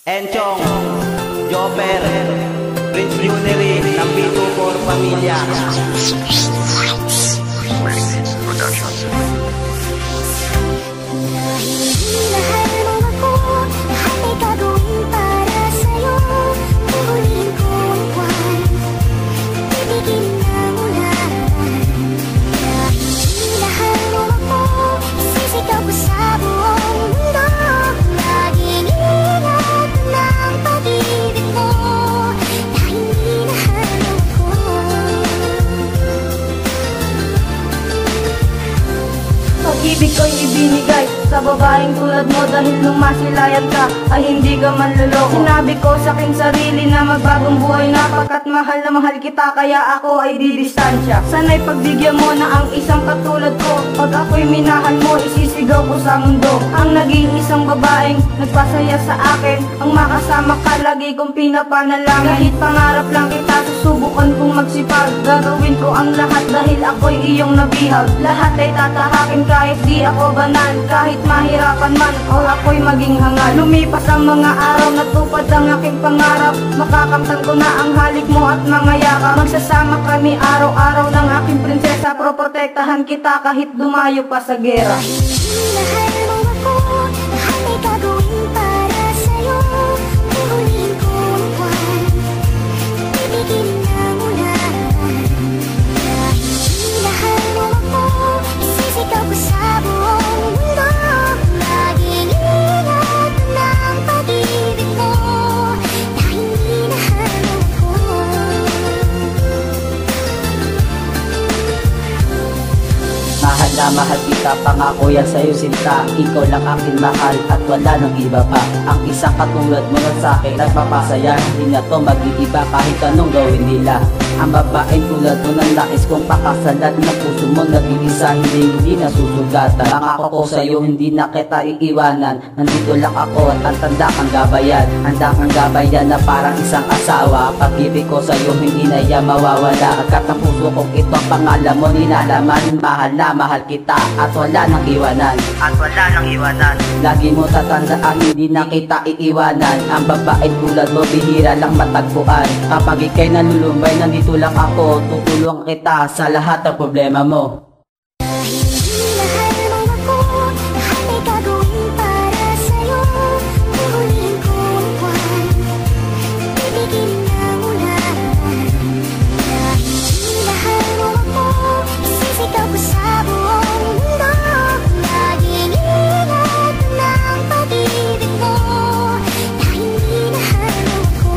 Enchong, Jopper, Prince Bunery ng B24 Pamilya. Pag-ibig ko'y ibinigay sa babaeng tulad mo, dahil nung masilayan ka ay hindi ka manloloko. Sinabi ko sa aking sarili na magbagong buhay na, pagkat mahal na mahal kita, kaya ako ay didistansya. Sana'y pagbigyan mo na ang isang katulad ko. Pag ako'y minahal mo, isisigaw ko sa mundo. Ang naging isang babaeng nagpasaya sa akin, ang makasama ka lagi kong pinapanalangin. Kahit pangarap lang kita, susubukan kong magsipag. Gagawin ko ang lahat dahil ako'y iyong nabihag. Lahat ay tatahakin kahit di ako banal, kahit mahirapan man o ako'y maging hangal. Lumipas ang mga araw, natupad ang aking pangarap. Makakamtan ko na ang halik mo at mga yakap. Magsasama kami araw-araw ng aking prinsesa. Proprotektahan kita kahit dumayo pa sa gera. Mahal mo ako, lahat ay gagawin para sa'yo. Huhulihin ko ang buwan, bibigyan na mula. Dahil mahal mo ako, isisigaw ko sa buong mundo. Laging ingat ng pag-ibig mo, dahil minahal mo ako. Mahal na mahal kita, pangako yan sa'yo sinta. Ikaw lang aking mahal at wala nang iba pa. Ang isang katulad mo na sa'kin nagpapasaya. Hindi na to mag-iiba kahit anong gawin nila. Ang babaeng tulad mo ng nais kong pakasalan. Na puso mo nag-iisa, hindi nasusugatan. Pangako ko sa'yo, hindi na kita iiwanan. Nandito lang ako at ang tanda kang gabayan. Handa kang gabayan na parang isang asawa. Pag-ibig ko sa'yo, hindi na yan mawawala. At ang puso kong ito ang pangalan mo nilalaman. Mahal na mahal kita at wala nang iwanan. At wala nang iwanan. Lagi mo tatandaan, hindi na kita iiwanan. Ang babaeng tulad mo, bihira lang matagpuan. Kapag ika'y nalulumbay, nandito lang ako. Tutulong kita sa lahat ng problema mo. Mahal mo ako, lahat ay gagawin para sa'yo. Huhulihin ko ang buwan, bibigyan na mula. Dahil mahal mo ako, isisigaw ko sa buong mundo. Laging ingat ng pag-ibig mo, dahil minahal mo ako.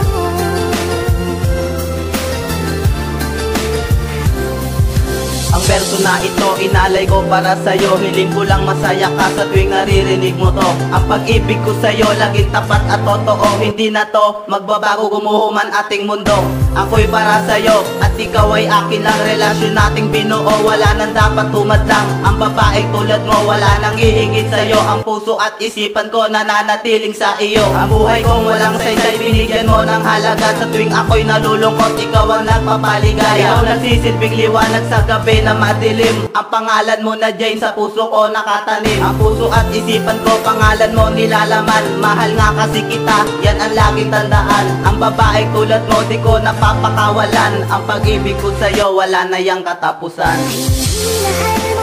Ang verso na ito, inalay ko para sa'yo. Hiling ko lang masaya ka sa tuwing naririnig mo to. Ang pag-ibig ko sa'yo, laging tapat at totoo. Hindi na to magbabago, gumuhuman ating mundo. Ako'y para sa'yo at ikaw ay akin lang. Relasyon nating binuo, wala nang dapat tumadlang. Ang babaeng tulad mo, wala nang hihigit sa'yo. Ang puso at isipan ko nananatiling sa iyo. Ang buhay kong walang saysay, binigyan mo ng halaga. Sa tuwing ako'y nalulungkot, ikaw ang nagpapaligaya. Ikaw nagsisilbing liwanag sa gabi na madilim. Ang pangalan mo na dyan sa puso ko nakatanim. Ang puso at isipan ko, pangalan mo nilalaman. Mahal nga kasi kita, yan ang laging tandaan. Ang babaeng tulad mo, di ko napapakawalan. Ang pag-ibig ko sa'yo, wala na yang katapusan. Mahal mo